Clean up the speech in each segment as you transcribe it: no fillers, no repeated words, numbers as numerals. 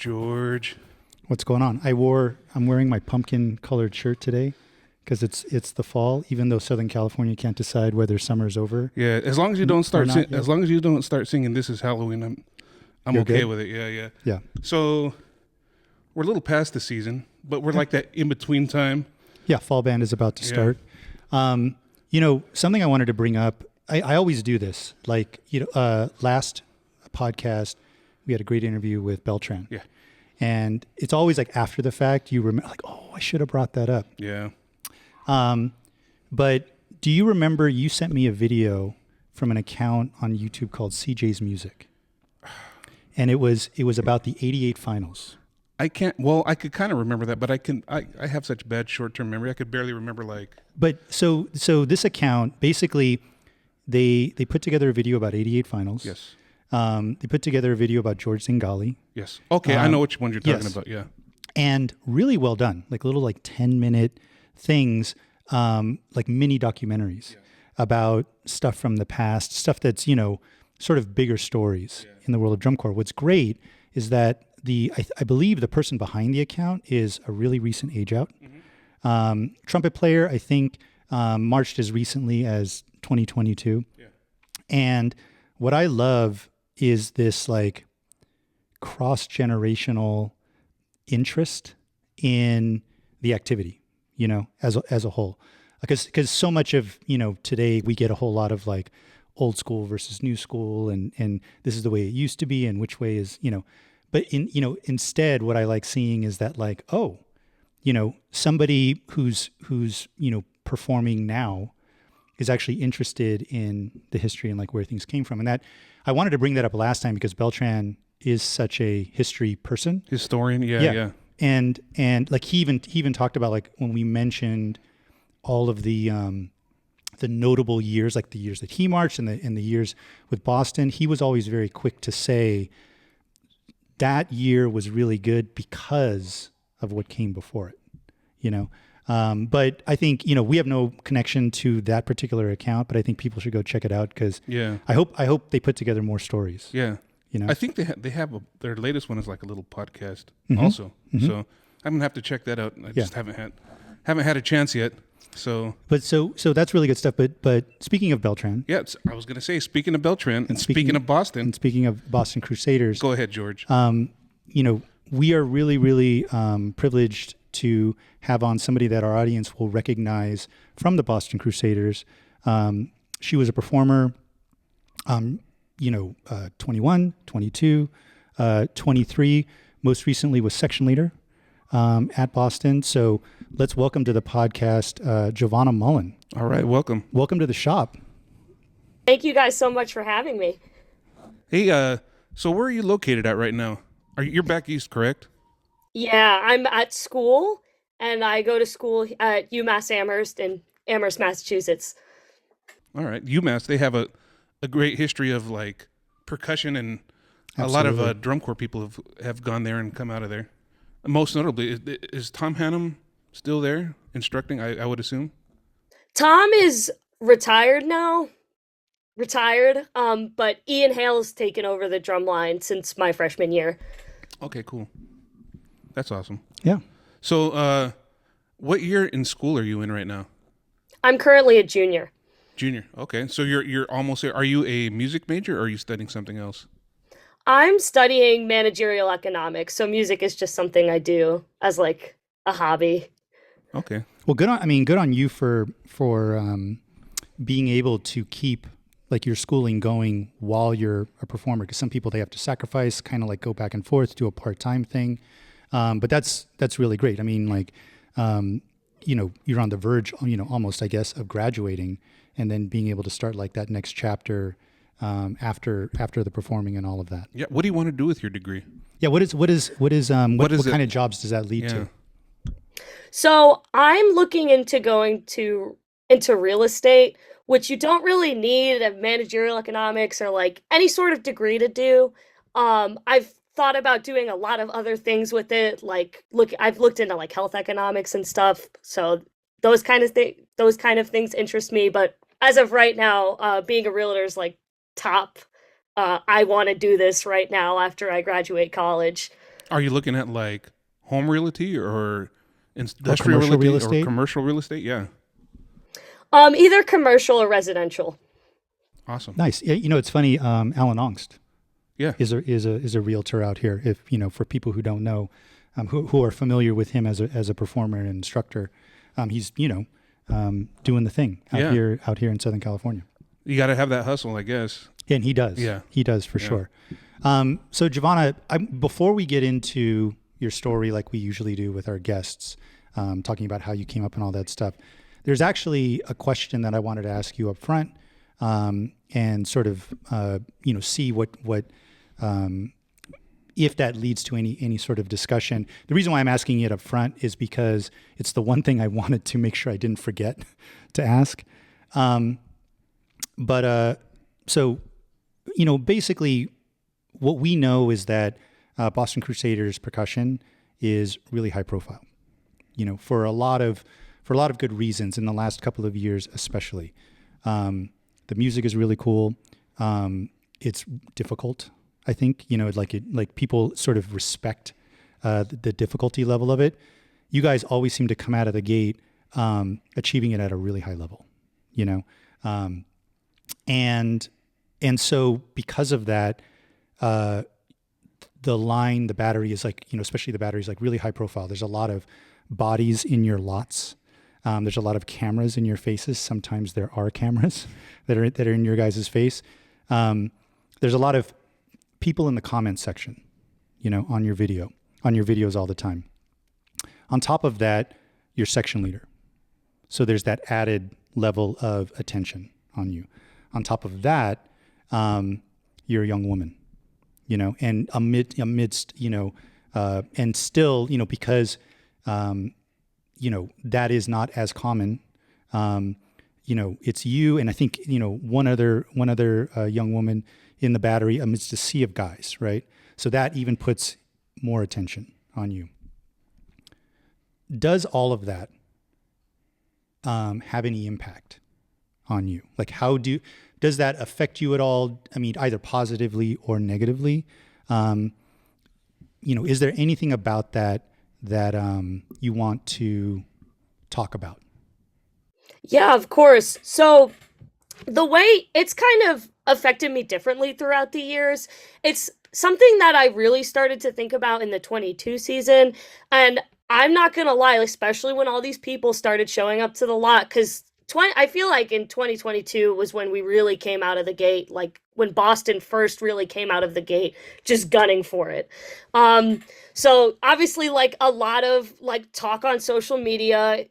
George. What's going on? I'm wearing my pumpkin colored shirt today because it's the fall, even though Southern California can't decide whether summer's over. Yeah, as long as you don't start as long as you don't start singing "This Is Halloween," I'm You're okay good? with it. Yeah. Yeah. So we're a little past the season, but we're like that in between time. Yeah, fall band is about to start. Something I wanted to bring up, I always do this. Like, last podcast, we had a great interview with Beltran. Yeah. And it's always like after the fact, you remember, like, oh, I should have brought that up. Yeah. But do you remember you sent me a video from an account on YouTube called CJ's Music? And it was about the 88 finals. I could kind of remember that, but I have such bad short-term memory. I could barely remember But so this account, basically, they put together a video about 88 finals. Yes. They put together a video about George Zingali. Yes. Okay, I know which one you're talking about. Yeah. And really well done, like little 10-minute things, like mini documentaries about stuff from the past, stuff that's, sort of bigger stories in the world of drum corps. What's great is that I believe the person behind the account is a really recent age out. Mm-hmm. Trumpet player, I think, marched as recently as 2022. Yeah. And what I love is this like cross-generational interest in the activity, as a whole. Because so much of, today we get a whole lot of like old school versus new school and this is the way it used to be and which way is, but instead what I like seeing is that like, somebody who's performing now is actually interested in the history and like where things came from. And that I wanted to bring that up last time because Beltran is such a history person. Historian. Yeah. And like he even talked about like when we mentioned all of the notable years, like the years that he marched and the years with Boston, he was always very quick to say that year was really good because of what came before it, But I think, we have no connection to that particular account, but I think people should go check it out because I hope they put together more stories. Yeah. I think they have their latest one is like a little podcast Mm-hmm. also. Mm-hmm. So I'm gonna have to check that out. I just haven't had a chance yet. So that's really good stuff. But speaking of Beltran, I was gonna say, speaking of Beltran and speaking of Boston, and speaking of Boston Crusaders, go ahead, George. We are really, really privileged to have on somebody that our audience will recognize from the Boston Crusaders. She was a performer, 21, 22, 23, most recently was section leader at Boston. So let's welcome to the podcast, Jovanna Mullin. All right, welcome. Welcome to the shop. Thank you guys so much for having me. Hey, so where are you located at right now? You're back east, correct? Yeah, I'm at school, and I go to school at UMass Amherst in Amherst, Massachusetts. All right, UMass, they have a great history of like percussion, and Absolutely. a lot of drum corps people have gone there and come out of there. Most notably, is Tom Hannum still there instructing? I would assume. Tom is retired now. But Ian Hale's taken over the drum line since my freshman year. Okay, cool. That's awesome. Yeah. So, what year in school are you in right now? I'm currently a junior. Junior. Okay. So you're almost there. Are you a music major or are you studying something else? I'm studying managerial economics, so music is just something I do as like a hobby. Okay. Well, good on you for being able to keep like your schooling going while you're a performer. Because some people, they have to sacrifice, kind of like go back and forth, do a part-time thing. But that's really great. I mean, like, you're on the verge, almost, I guess, of graduating and then being able to start like that next chapter after the performing and all of that. Yeah. What do you want to do with your degree? Yeah. What kind of jobs does that lead to? So I'm looking into going into real estate, which you don't really need a managerial economics or like any sort of degree to do. I've thought about doing a lot of other things with it. Like I've looked into like health economics and stuff. So those kind of things interest me. But as of right now, being a realtor is like top. I want to do this right now after I graduate college. Are you looking at like home realty or industrial commercial realty real estate? or commercial real estate? Yeah. Either commercial or residential. Awesome. Nice. Yeah, it's funny. Alan Ongst Yeah. is a realtor out here. If for people who don't know, who are familiar with him as a performer and instructor, he's doing the thing out here in Southern California. You got to have that hustle, I guess. And he does. Yeah. He does for sure. So Jovanna, before we get into your story like we usually do with our guests, talking about how you came up and all that stuff, there's actually a question that I wanted to ask you up front, and sort of see what if that leads to any sort of discussion. The reason why I'm asking it up front is because it's the one thing I wanted to make sure I didn't forget to ask. So basically what we know is that Boston Crusaders percussion is really high profile, for a lot of good reasons in the last couple of years, especially. The music is really cool. It's difficult, I think, like people sort of respect the difficulty level of it. You guys always seem to come out of the gate achieving it at a really high level, and so because of that, the battery is like, especially the battery is like really high profile. There's a lot of bodies in your lots. There's a lot of cameras in your faces. Sometimes there are cameras that are in your guys' face. There's a lot of people in the comments section, on your videos all the time. On top of that, you're section leader. So there's that added level of attention on you. On top of that, you're a young woman, and amidst, and still, because, that is not as common. It's you, and I think, one other young woman in the battery amidst a sea of guys, right? So that even puts more attention on you. Does all of that have any impact on you? Like, does that affect you at all? I mean, either positively or negatively? Is there anything about that you want to talk about? Yeah, of course. So the way it's kind of affected me differently throughout the years, it's something that I really started to think about in the 22 season. And I'm not going to lie, especially when all these people started showing up to the lot, because I feel like in 2022 was when we really came out of the gate, like when Boston first really came out of the gate, just gunning for it. So obviously, like, a lot of like talk on social media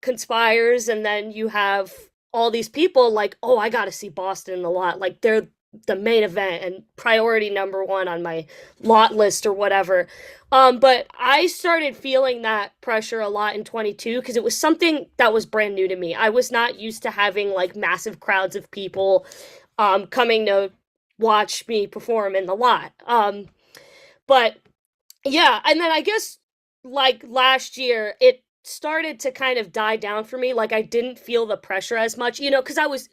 conspires, and then you have all these people like, oh, I got to see Boston in the lot. Like, they're the main event and priority number one on my lot list or whatever. But I started feeling that pressure a lot in 22 because it was something that was brand new to me. I was not used to having like massive crowds of people coming to watch me perform in the lot. But yeah, and then I guess like last year, it started to kind of die down for me. Like, I didn't feel the pressure as much, because I was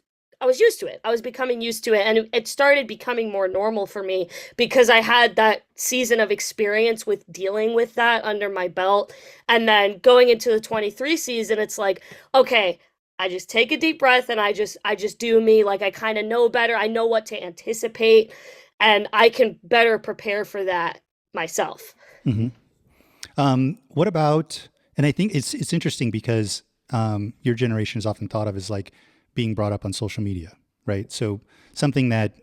used to it. I was becoming used to it, and it started becoming more normal for me because I had that season of experience with dealing with that under my belt. And then going into the 23 season, it's like, okay, I just take a deep breath and I just do me. Like, I kind of know better. I know what to anticipate, and I can better prepare for that myself. Mm-hmm. What about, and I think it's interesting because your generation is often thought of as like being brought up on social media, right? So something that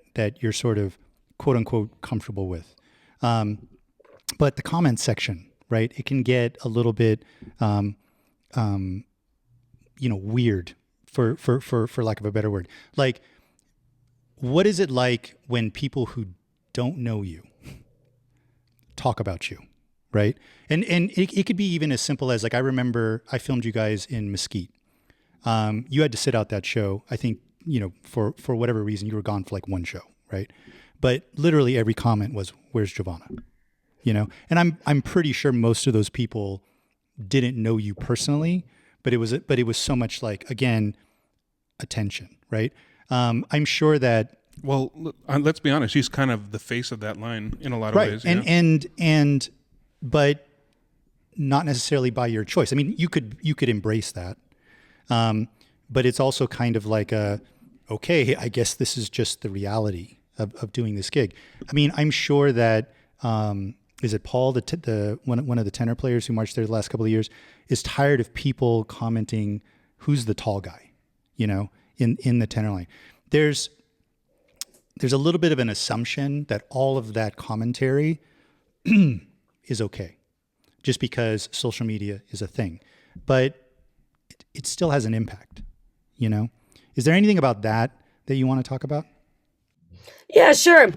you're sort of quote unquote comfortable with. But the comment section, right? It can get a little bit, weird for lack of a better word. Like, what is it like when people who don't know you talk about you, right? And it could be even as simple as, like, I remember I filmed you guys in Mesquite. You had to sit out that show. I think, for whatever reason, you were gone for like one show, right? But literally every comment was, "Where's Jovanna?" And I'm pretty sure most of those people didn't know you personally, but it was so much like, again, attention, right? I'm sure that. Well, let's be honest. She's kind of the face of that line in a lot of right. ways. And but not necessarily by your choice. I mean, you could embrace that, but it's also kind of like okay, I guess this is just the reality of doing this gig. I mean, I'm sure that is it Paul, the one of the tenor players who marched there the last couple of years, is tired of people commenting who's the tall guy, in the tenor line. There's a little bit of an assumption that all of that commentary is okay, just because social media is a thing, but it still has an impact. Is there anything about that you want to talk about? Yeah, sure.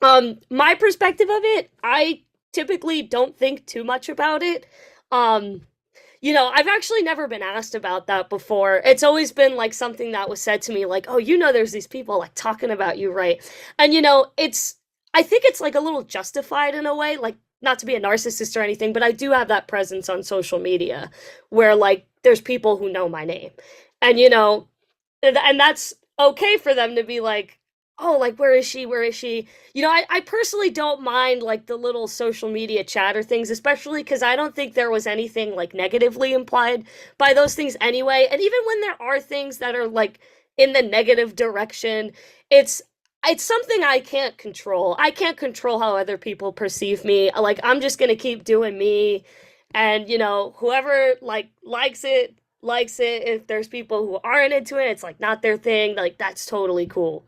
My perspective of it, I typically don't think too much about it. I've actually never been asked about that before. It's always been like something that was said to me, like, oh, there's these people like talking about you, right? And I think it's like a little justified in a way, like not to be a narcissist or anything, but I do have that presence on social media where like there's people who know my name. And and that's okay for them to be like, oh, like, where is she? Where is she? I personally don't mind like the little social media chatter things, especially because I don't think there was anything like negatively implied by those things anyway. And even when there are things that are like in the negative direction, it's something I can't control. I can't control how other people perceive me. Like, I'm just gonna keep doing me, and whoever like likes it likes it. If there's people who aren't into it, it's like not their thing. Like, that's totally cool.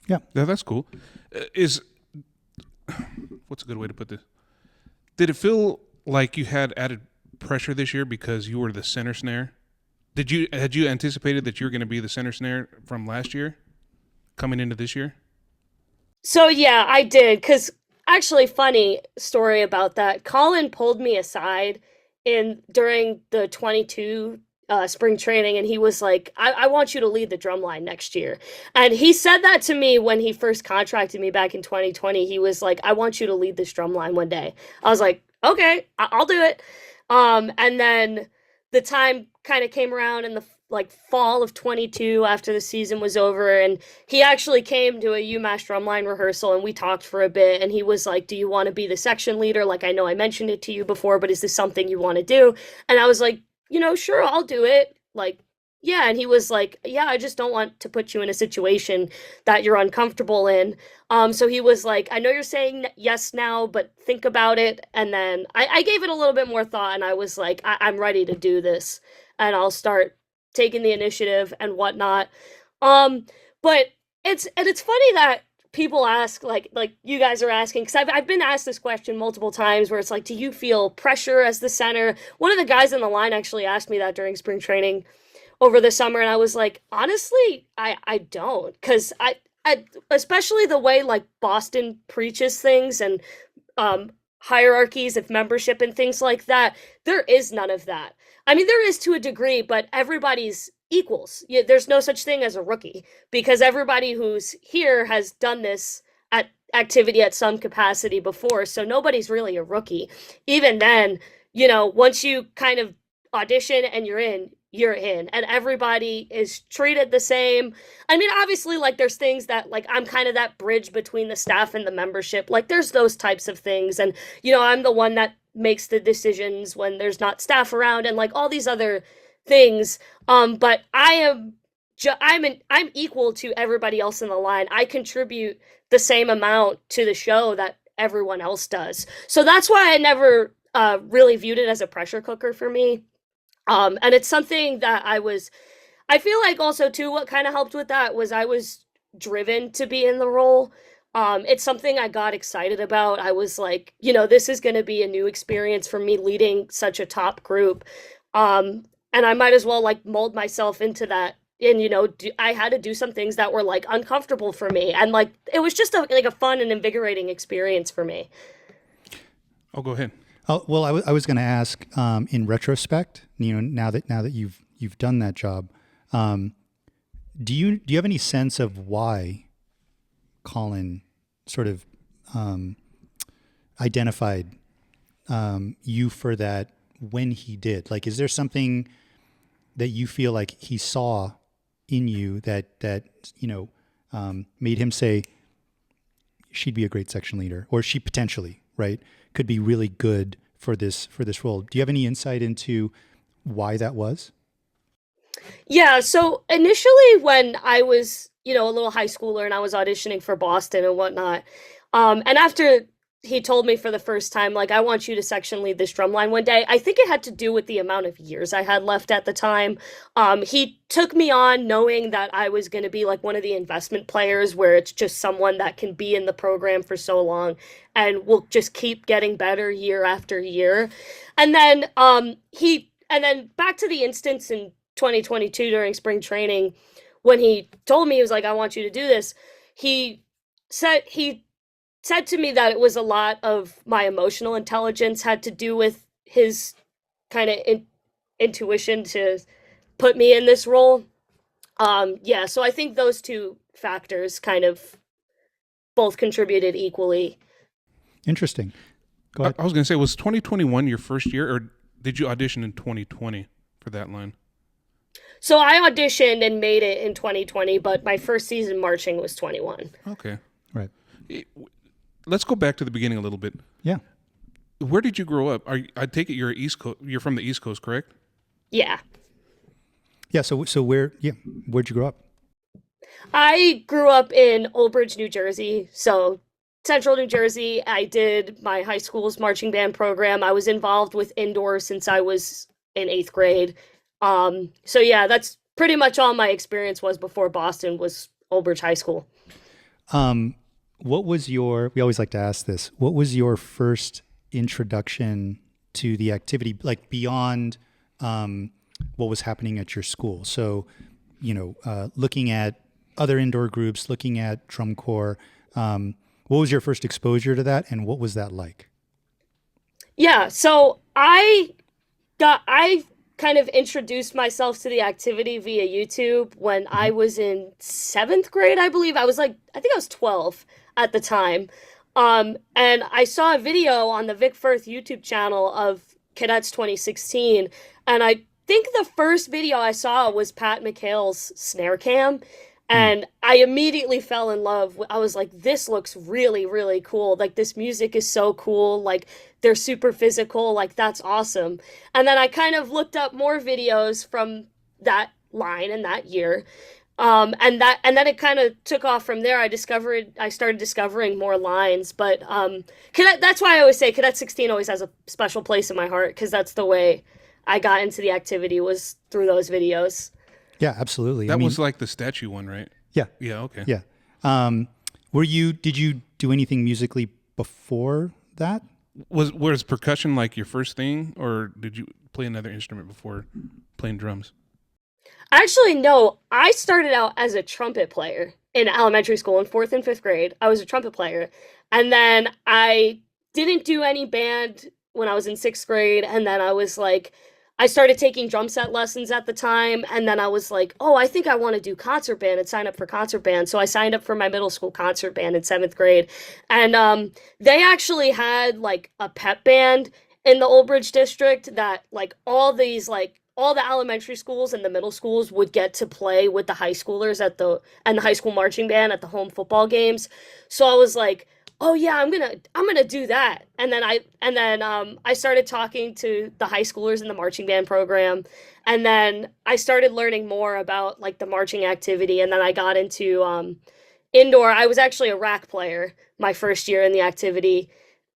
Yeah, that's cool. What's a good way to put this? Did it feel like you had added pressure this year because you were the center snare? Had you anticipated that you were going to be the center snare from last year coming into this year? So yeah, I did. Because actually, funny story about that. Colin pulled me aside during the 22 spring training, and he was like, I want you to lead the drum line next year. And he said that to me when he first contracted me back in 2020. He was like, I want you to lead this drum line one day. I was like, okay, I'll do it. And then the time kind of came around in the like fall of 22 after the season was over, and he actually came to a UMass drumline rehearsal, and we talked for a bit, and he was like, do you want to be the section leader? Like, I know I mentioned it to you before, but is this something you want to do? And I was like, sure, I'll do it. Like, yeah. And he was like, yeah, I just don't want to put you in a situation that you're uncomfortable in. So he was like, I know you're saying yes now, but think about it. And then I gave it a little bit more thought, and I was like, I'm ready to do this, and I'll start taking the initiative and whatnot. But it's funny that people ask, like you guys are asking, because I've been asked this question multiple times, where it's like, do you feel pressure as the center? One of the guys in the line actually asked me that during spring training over the summer, and I was like, honestly, I don't, because I especially the way like Boston preaches things, and hierarchies of membership and things like that, there is none of that. I mean, there is to a degree, but everybody's equals. There's no such thing as a rookie, because everybody who's here has done this activity at some capacity before, so nobody's really a rookie. Even then, once you kind of audition and you're in, and everybody is treated the same. I mean, obviously, like, there's things that, like, I'm kind of that bridge between the staff and the membership. Like, there's those types of things, and I'm the one that makes the decisions when there's not staff around, and like all these other things. But I'm equal to everybody else in the line. I contribute the same amount to the show that everyone else does. So that's why I never really viewed it as a pressure cooker for me. And it's something that I feel like also too, what kind of helped with that was I was driven to be in the role. It's something I got excited about. I was like, this is going to be a new experience for me, leading such a top group. And I might as well like mold myself into that. And, I had to do some things that were like uncomfortable for me. And like, it was just a fun and invigorating experience for me. Oh, go ahead. Oh, well, I was going to ask, in retrospect, now that you've done that job, do you have any sense of why Colin sort of identified you for that when he did? Like, is there something that you feel like he saw in you that made him say she'd be a great section leader, or she potentially, right, could be really good for this role. Do you have any insight into why that was? Yeah, so initially when I was, a little high schooler and I was auditioning for Boston and whatnot, and after he told me for the first time, like, I want you to section lead this drum line one day, I think it had to do with the amount of years I had left at the time. He took me on knowing that I was going to be like one of the investment players where it's just someone that can be in the program for so long and will just keep getting better year after year. And then and then back to the instance in 2022 during spring training when he told me, he was like, I want you to do this. He said to me that it was a lot of my emotional intelligence had to do with his kind of intuition to put me in this role. Yeah, so I think those two factors kind of both contributed equally. Interesting. Go ahead. I was going to say, was 2021 your first year, or did you audition in 2020 for that line? So I auditioned and made it in 2020, but my first season marching was 21. Okay. Right. Let's go back to the beginning a little bit. Yeah. Where did you grow up? I take it you're East Coast. You're from the East Coast, correct? Yeah. Yeah. So where'd you grow up? I grew up in Old Bridge, New Jersey. So Central New Jersey. I did my high school's marching band program. I was involved with indoor since I was in 8th grade. So yeah, that's pretty much all my experience was before Boston was Old Bridge High School. What was we always like to ask this, what was your first introduction to the activity, like beyond what was happening at your school? So, looking at other indoor groups, looking at drum corps, what was your first exposure to that and what was that like? Yeah, so I kind of introduced myself to the activity via YouTube when I was in 7th grade, I believe. I think I was 12 at the time. And I saw a video on the Vic Firth YouTube channel of Cadets 2016. And I think the first video I saw was Pat McHale's snare cam. And I immediately fell in love. I was like, this looks really, really cool. Like, this music is so cool. Like, they're super physical. Like, that's awesome. And then I kind of looked up more videos from that line and that year. And then it kind of took off from there. I started discovering more lines. But that's why I always say Cadet 16 always has a special place in my heart, because that's the way I got into the activity, was through those videos. Yeah, absolutely. That was like the statue one, right? Yeah. Yeah. Okay. Yeah. Did you do anything musically before that? Was percussion like your first thing, or did you play another instrument before playing drums? Actually, no. I started out as a trumpet player in elementary school in 4th and 5th grade. I was a trumpet player. And then I didn't do any band when I was in 6th grade. And then I started taking drum set lessons at the time, and then I was like, oh, I think I want to do concert band and sign up for concert band. So I signed up for my middle school concert band in 7th grade. And they actually had like a pep band in the Old Bridge district that all the elementary schools and the middle schools would get to play with the high schoolers and the high school marching band at the home football games. So I was like, oh yeah, I'm gonna do that. And then I started talking to the high schoolers in the marching band program, and then I started learning more about like the marching activity. And then I got into indoor. I was actually a rack player my first year in the activity.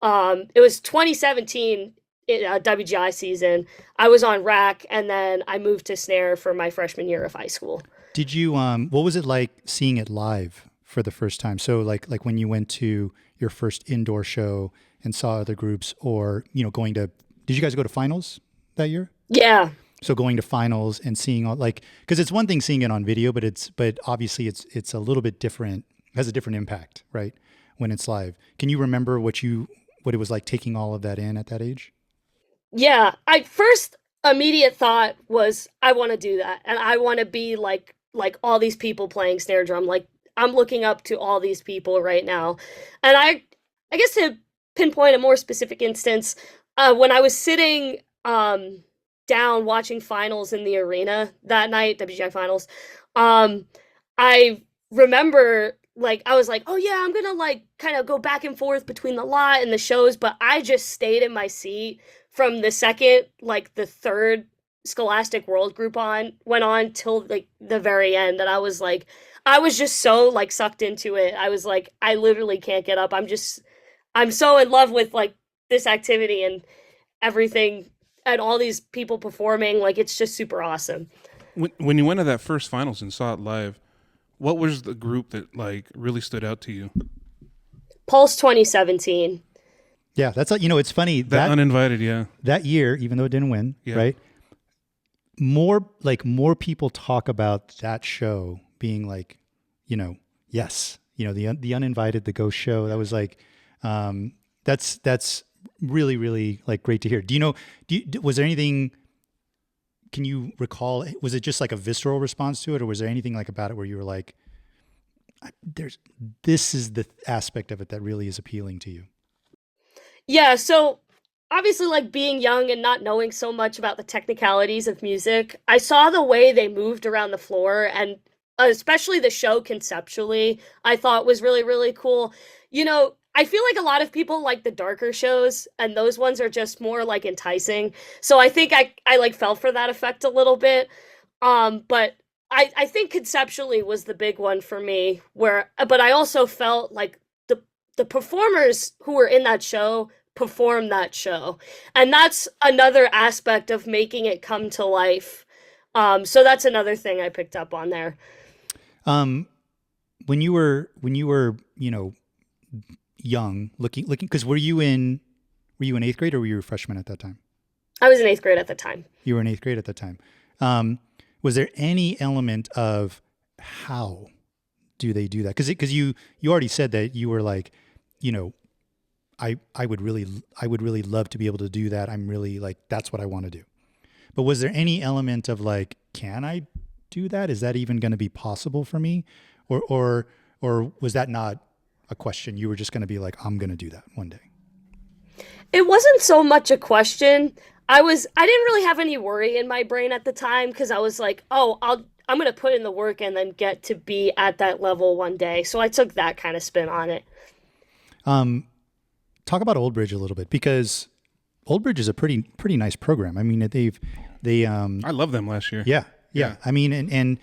It was 2017 WGI season. I was on rack, and then I moved to snare for my freshman year of high school. Did you what was it like seeing it live for the first time? So like when you went to your first indoor show and saw other groups, or did you guys go to finals that year? Yeah. So going to finals and seeing because it's one thing seeing it on video, but obviously it's a little bit different, has a different impact, right? When it's live. Can you remember what it was like taking all of that in at that age? Yeah. I first immediate thought was, I want to do that. And I want to be like all these people playing snare drum. Like, I'm looking up to all these people right now. And I guess to pinpoint a more specific instance, when I was sitting down watching finals in the arena that night, WGI finals, I remember like I was like, oh yeah, I'm gonna like kind of go back and forth between the lot and the shows, but I just stayed in my seat from the second, like the third Scholastic World group on went on till like the very end, and I was like, I was just so like sucked into it. I was like, I literally can't get up. I'm so in love with like this activity and everything and all these people performing. Like it's just super awesome. When you went to that first finals and saw it live, what was the group that like really stood out to you? Pulse 2017. Yeah, that's like, it's funny That uninvited, yeah. that year, even though it didn't win, Yeah. right? More people talk about that show being like, yes, the uninvited, the ghost show. That was like, that's really, really like great to hear. Was there anything? Can you recall? Was it just like a visceral response to it, or was there anything like about it where you were like, this is the aspect of it that really is appealing to you? Yeah, so obviously, like being young and not knowing so much about the technicalities of music, I saw the way they moved around the floor and especially the show conceptually, I thought was really, really cool. I feel like a lot of people like the darker shows, and those ones are just more like enticing. So I think I like fell for that effect a little bit. But I think conceptually was the big one for me, but I also felt like the performers who were in that show perform that show. And that's another aspect of making it come to life. So that's another thing I picked up on there. When you were, young, looking, because were you in eighth grade or were you a freshman at that time? I was in eighth grade at the time. You were in eighth grade at the time. Was there any element of how do they do that? Because you already said that you were like, I would really love to be able to do that. I'm really like, that's what I want to do. But was there any element of like, can I do that? Is that even going to be possible for me? Or was that not a question? You were just going to be like, I'm going to do that one day. It wasn't so much a question. I didn't really have any worry in my brain at the time because I was like, oh, I'm going to put in the work and then get to be at that level one day. So I took that kind of spin on it. Talk about Old Bridge a little bit, because Old Bridge is a pretty nice program. I mean, I love them last year. Yeah. I mean, and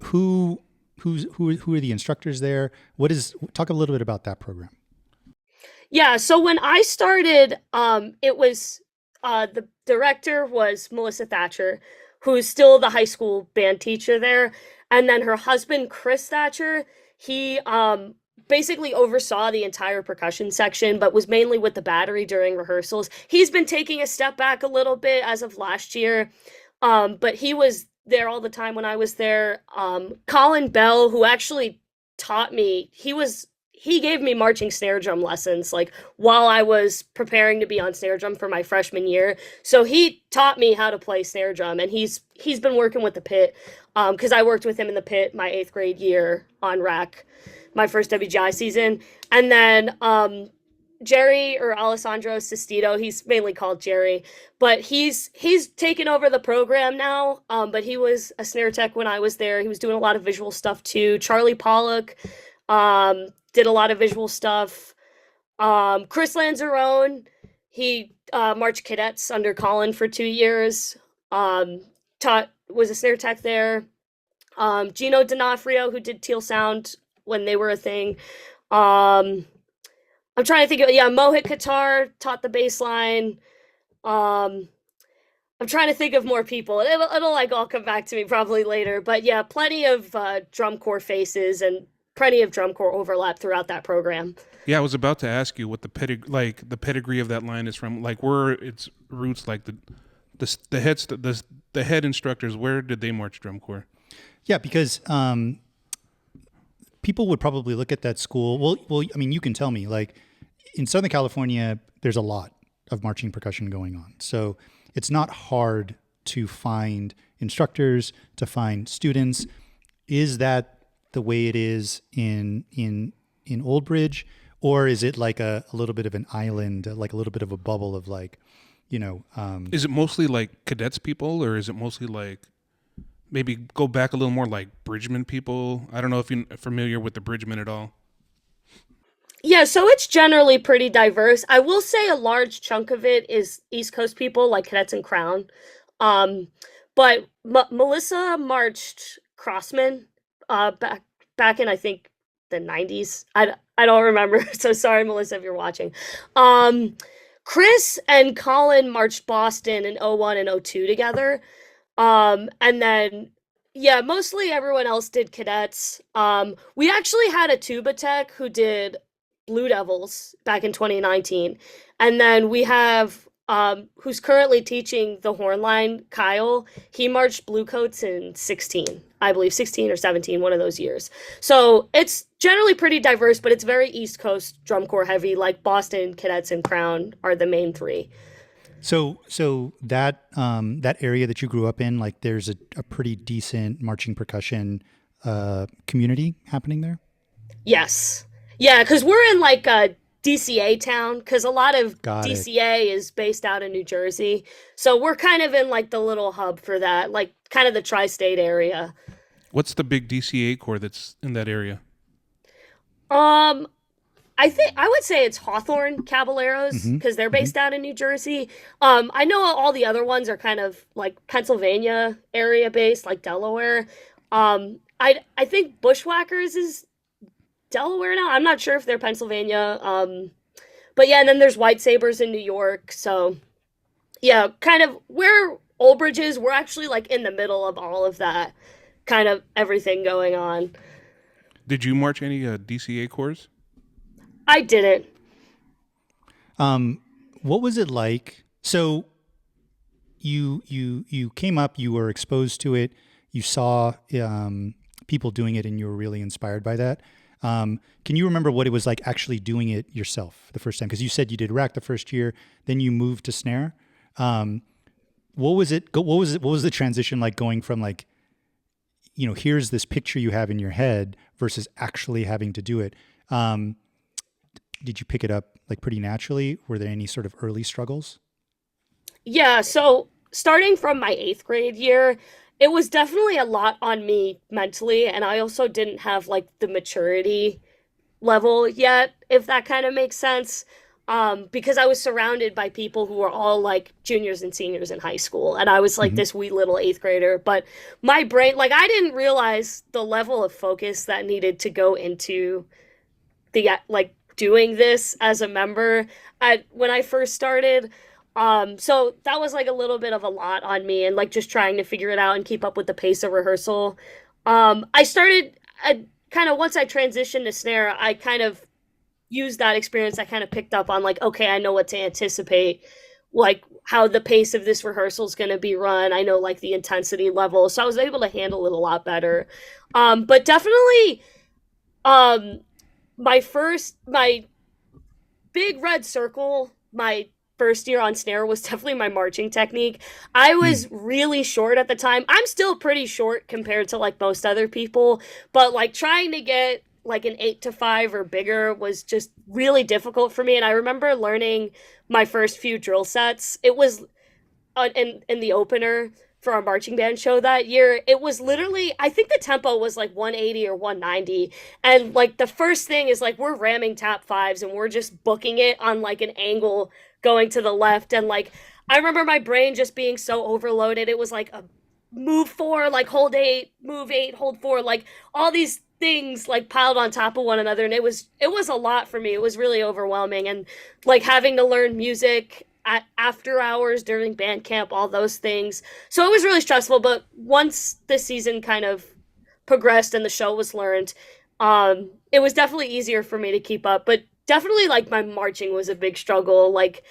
who are the instructors there? Talk a little bit about that program. Yeah, so when I started, it was the director was Melissa Thatcher, who's still the high school band teacher there, and then her husband Chris Thatcher, he basically oversaw the entire percussion section, but was mainly with the battery during rehearsals. He's been taking a step back a little bit as of last year, but he was there all the time when I was there. Colin Bell, who actually taught me, he gave me marching snare drum lessons like while I was preparing to be on snare drum for my freshman year. So he taught me how to play snare drum, and he's been working with the pit because I worked with him in the pit my 8th grade year on rec, my first WGI season. And then Jerry, or Alessandro Sestito, he's mainly called Jerry, but he's taken over the program now. But he was a snare tech when I was there. He was doing a lot of visual stuff too. Charlie Pollock did a lot of visual stuff. Chris Lanzarone, he marched cadets under Colin for 2 years. Was a snare tech there. Gino D'Onofrio, who did Teal Sound when they were a thing. I'm trying to think of, Mohit Qatar taught the bass line. I'm trying to think of more people. It'll like all come back to me probably later. But yeah, plenty of drum corps faces and plenty of drum corps overlap throughout that program. Yeah, I was about to ask you what the pedigree of that line is from, like where its roots, like the head instructors. Where did they march drum corps? Yeah, because people would probably look at that school. Well, I mean, you can tell me, like in Southern California, there's a lot of marching percussion going on, so it's not hard to find instructors, to find students. Is that the way it is in Old Bridge, or is it like a little bit of an island, like a little bit of a bubble of like, Is it mostly like cadets people, or is it mostly like maybe go back a little more like Bridgman people? I don't know if you're familiar with the Bridgman at all. Yeah, so it's generally pretty diverse. I will say a large chunk of it is East Coast people like Cadets and Crown. Um, but Melissa marched Crossman back in I think the 90s. I don't remember. So sorry Melissa if you're watching. Um, Chris and Colin marched Boston in '01 and '02 together. And then yeah, mostly everyone else did cadets. We actually had a tuba tech who did Blue Devils back in 2019. And then we have who's currently teaching the horn line, Kyle. He marched Bluecoats in 16, I believe 16 or 17, one of those years. So it's generally pretty diverse, but it's very East Coast drum corps heavy, like Boston, Cadets, and Crown are the main three. So that that area that you grew up in, like there's a pretty decent marching percussion community happening there. Yes. Yeah, because we're in like a DCA town, because a lot of Got it. DCA is based out in New Jersey. So we're kind of in like the little hub for that, like kind of the tri state area. What's the big DCA core that's in that area? Um, I think I would say it's Hawthorne Caballeros Hmm. because they're Hmm. based out in New Jersey. I know all the other ones are kind of like Pennsylvania area based, like Delaware. I think Bushwhackers is Delaware now. I'm not sure if they're Pennsylvania. But yeah, and then there's White Sabers in New York. So yeah, kind of where Old Bridge is, we're actually like in the middle of all of that, kind of everything going on. Did you march any DCA cores? I didn't. What was it like? So you came up, you were exposed to it, you saw people doing it, and you were really inspired by that. Can you remember what it was like actually doing it yourself the first time? Because you said you did rack the first year, then you moved to snare. What was it? What was it? What was the transition like going from like, here's this picture you have in your head versus actually having to do it? Did you pick it up like pretty naturally? Were there any sort of early struggles? Yeah, so starting from my eighth grade year, it was definitely a lot on me mentally, and I also didn't have like the maturity level yet, if that kind of makes sense. Because I was surrounded by people who were all like juniors and seniors in high school, and I was like Hmm. this wee little eighth grader. But my brain, like, I didn't realize the level of focus that needed to go into the like doing this as a member at when I first started. So that was like a little bit of a lot on me and like just trying to figure it out and keep up with the pace of rehearsal. I started I kind of once I transitioned to snare, I kind of used that experience. I kind of picked up on like, okay, I know what to anticipate, like how the pace of this rehearsal is going to be run. I know like the intensity level, so I was able to handle it a lot better. But definitely, um, my big red circle, my first year on snare was definitely my marching technique. I Hmm. was really short at the time. I'm still pretty short compared to like most other people, but like trying to get like an 8 to 5 or bigger was just really difficult for me. And I remember learning my first few drill sets. It was in the opener for our marching band show that year. It was literally, I think the tempo was like 180 or 190, and like the first thing is like we're ramming tap fives and we're just booking it on like an angle going to the left, and like I remember my brain just being so overloaded. It was like a move four, like hold eight, move eight, hold four, like all these things like piled on top of one another, and it was a lot for me. It was really overwhelming, and like having to learn music at after hours during band camp, all those things. So it was really stressful, but once the season kind of progressed and the show was learned, it was definitely easier for me to keep up. But definitely like my marching was a big struggle. Like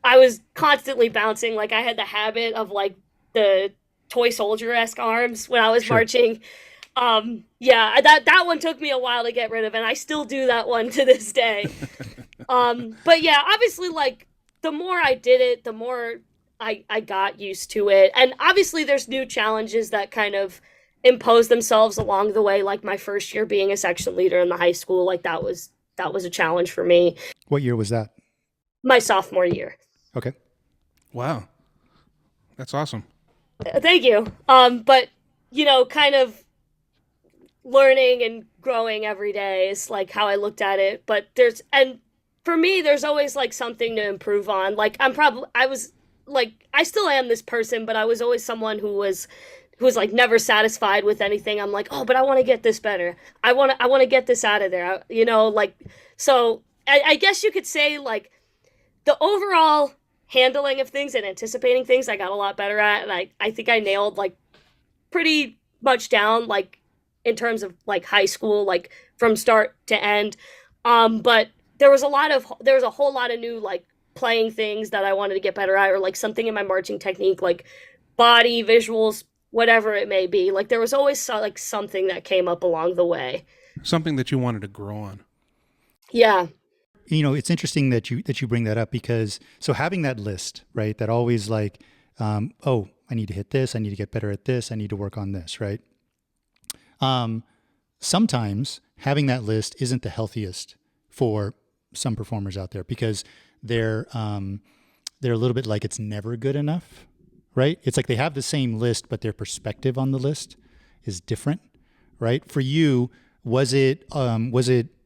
I was constantly bouncing. Like I had the habit of like the toy soldier-esque arms when I was Sure. marching. Yeah, that one took me a while to get rid of, and I still do that one to this day. But yeah, obviously, like the more I did it, the more I got used to it, and obviously, there's new challenges that kind of impose themselves along the way. Like my first year being a section leader in the high school, like that was a challenge for me. What year was that? My sophomore year. Okay. Wow, that's awesome. Thank you. But kind of learning and growing every day is like how I looked at it. But and for me, there's always like something to improve on. Like I was like, I still am this person, but I was always someone who was like never satisfied with anything. I'm like, oh, but I want to get this better. I want to get this out of there. Like, so I guess you could say like the overall handling of things and anticipating things I got a lot better at, and I think I nailed like pretty much down like in terms of like high school, like from start to end. But there was a whole lot of new like playing things that I wanted to get better at, or like something in my marching technique, like body visuals, whatever it may be. Like there was always like something that came up along the way. Something that you wanted to grow on. Yeah. It's interesting that you bring that up, because so having that list, right, that always like, oh, I need to hit this, I need to get better at this, I need to work on this, right? Sometimes having that list isn't the healthiest for some performers out there, because they're a little bit like it's never good enough, right? It's like they have the same list, but their perspective on the list is different, right? For you, was it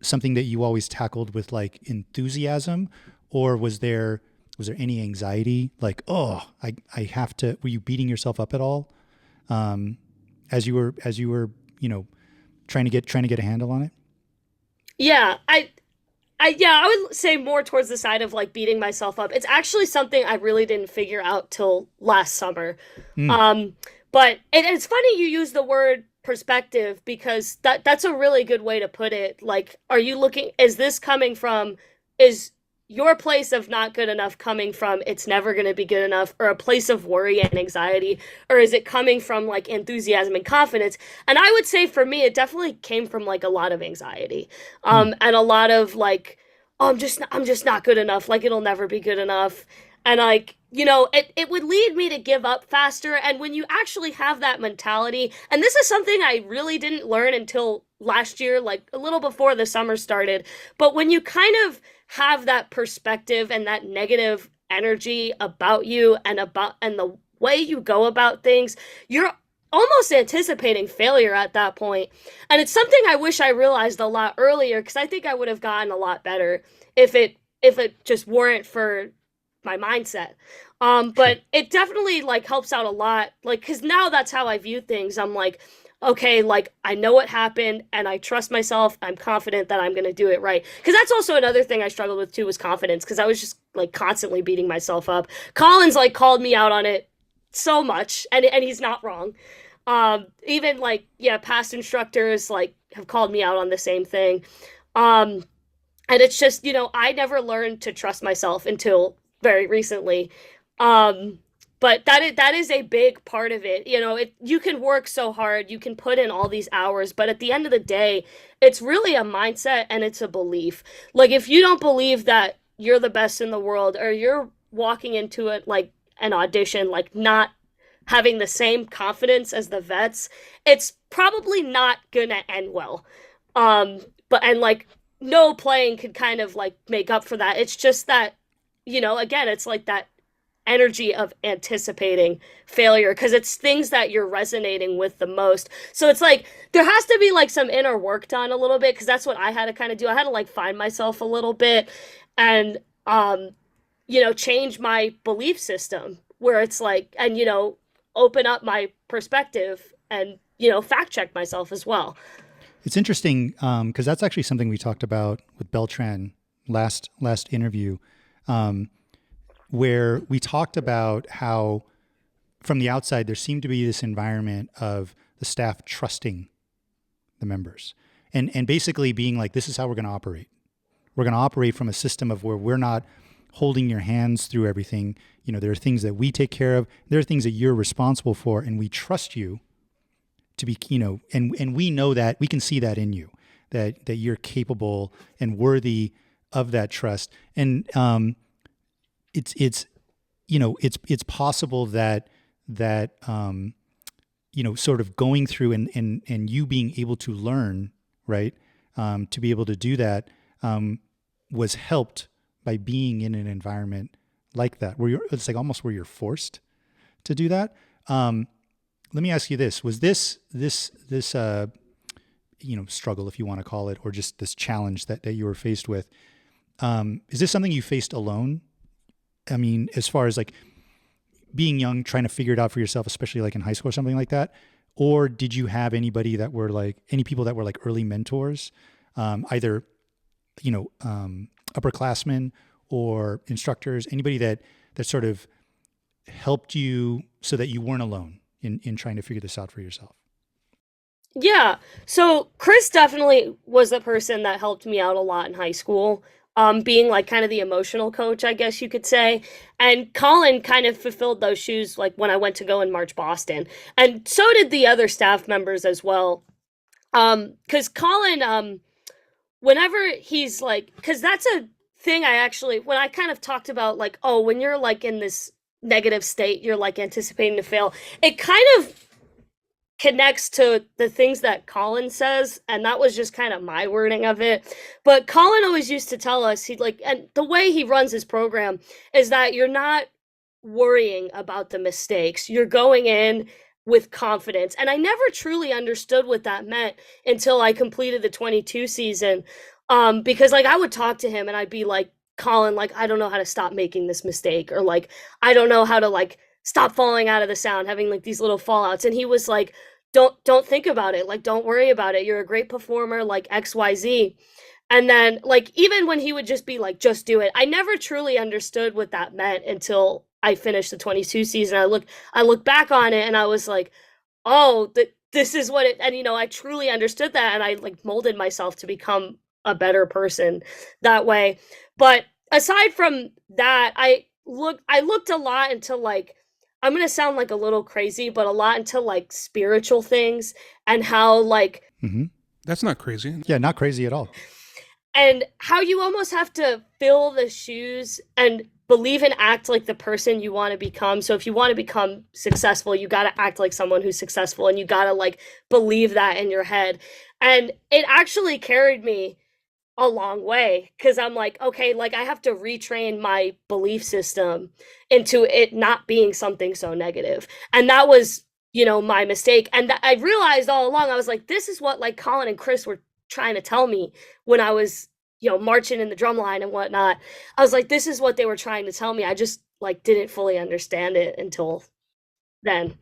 something that you always tackled with like enthusiasm, or was there any anxiety? Like, oh, I have to. Were you beating yourself up at all as you were trying to get a handle on it? Yeah, I would say more towards the side of like beating myself up. It's actually something I really didn't figure out till last summer. Mm. But it's funny you use the word perspective, because that's a really good way to put it. Like, is this coming from, is your place of not good enough coming from it's never going to be good enough, or a place of worry and anxiety, or is it coming from like enthusiasm and confidence? And I would say for me, it definitely came from like a lot of anxiety, and a lot of like, oh, I'm just not good enough. Like it'll never be good enough. And like, it would lead me to give up faster. And when you actually have that mentality, and this is something I really didn't learn until last year, like a little before the summer started, but when you kind of have that perspective and that negative energy about you and the way you go about things, you're almost anticipating failure at that point. And it's something I wish I realized a lot earlier, because I think I would have gotten a lot better if it just weren't for my mindset. But it definitely like helps out a lot. Like, cause now that's how I view things. I'm like, okay, like I know what happened and I trust myself. I'm confident that I'm going to do it right. Cause that's also another thing I struggled with too, was confidence. Cause I was just like constantly beating myself up. Colin's like called me out on it so much, and he's not wrong. Even like, yeah, past instructors like have called me out on the same thing. Um, and it's just, I never learned to trust myself until very recently. Um, but that is a big part of it. You can work so hard, you can put in all these hours, but at the end of the day, it's really a mindset and it's a belief. Like if you don't believe that you're the best in the world, or you're walking into it like an audition, like not having the same confidence as the vets, it's probably not gonna end well. But and like no playing could kind of like make up for that. It's just that, again, it's like that energy of anticipating failure, because it's things that you're resonating with the most. So it's like there has to be like some inner work done a little bit, because that's what I had to kind of do. I had to like find myself a little bit and change my belief system, where it's like, and open up my perspective and fact check myself as well. It's interesting because that's actually something we talked about with Beltran last interview, where we talked about how from the outside there seemed to be this environment of the staff trusting the members and basically being like, this is how we're going to operate. We're going to operate from a system of where we're not holding your hands through everything. There are things that we take care of. There are things that you're responsible for, and we trust you to be, and we know that, we can see that in you, that you're capable and worthy of that trust. And it's possible that sort of going through and you being able to learn, right, to be able to do that was helped by being in an environment like that, where it's like almost where you're forced to do that. Let me ask you this: was this struggle, if you want to call it, or just this challenge that you were faced with? Is this something you faced alone? I mean, as far as like being young, trying to figure it out for yourself, especially like in high school or something like that, or did you have any people that were like early mentors, either upperclassmen or instructors, anybody that sort of helped you so that you weren't alone in trying to figure this out for yourself? Yeah. So Chris definitely was the person that helped me out a lot in high school, being like kind of the emotional coach, I guess you could say. And Colin kind of fulfilled those shoes like when I went to go and march Boston. And so did the other staff members as well. Because Colin, whenever he's like, because that's a thing I actually, when I kind of talked about like, oh, when you're like in this negative state, you're like anticipating to fail, it kind of connects to the things that Colin says, and that was just kind of my wording of it. But Colin always used to tell us, he'd like, and the way he runs his program is that you're not worrying about the mistakes. You're going in with confidence. And I never truly understood what that meant until I completed the 22 season. Because like I would talk to him and I'd be like, Colin, like, I don't know how to stop making this mistake, or like, I don't know how to like stop falling out of the sound, having like these little fallouts. And he was like, don't think about it. Like, don't worry about it. You're a great performer, like XYZ. And then like, even when he would just be like, just do it, I never truly understood what that meant until I finished the 22 season. I look back on it and I was like, oh, this is what it, and I truly understood that. And I like molded myself to become a better person that way. But aside from that, I looked a lot into like, I'm going to sound like a little crazy, but a lot into like spiritual things and how like, That's not crazy. Yeah, not crazy at all. And how you almost have to fill the shoes and believe and act like the person you want to become. So if you want to become successful, you got to act like someone who's successful, and you got to like believe that in your head. And it actually carried me a long way, because I'm like, okay, like I have to retrain my belief system into it not being something so negative. And that was, my mistake. And I realized all along, I was like, this is what like Colin and Chris were trying to tell me when I was, marching in the drum line and whatnot. I was like, this is what they were trying to tell me. I just like didn't fully understand it until then.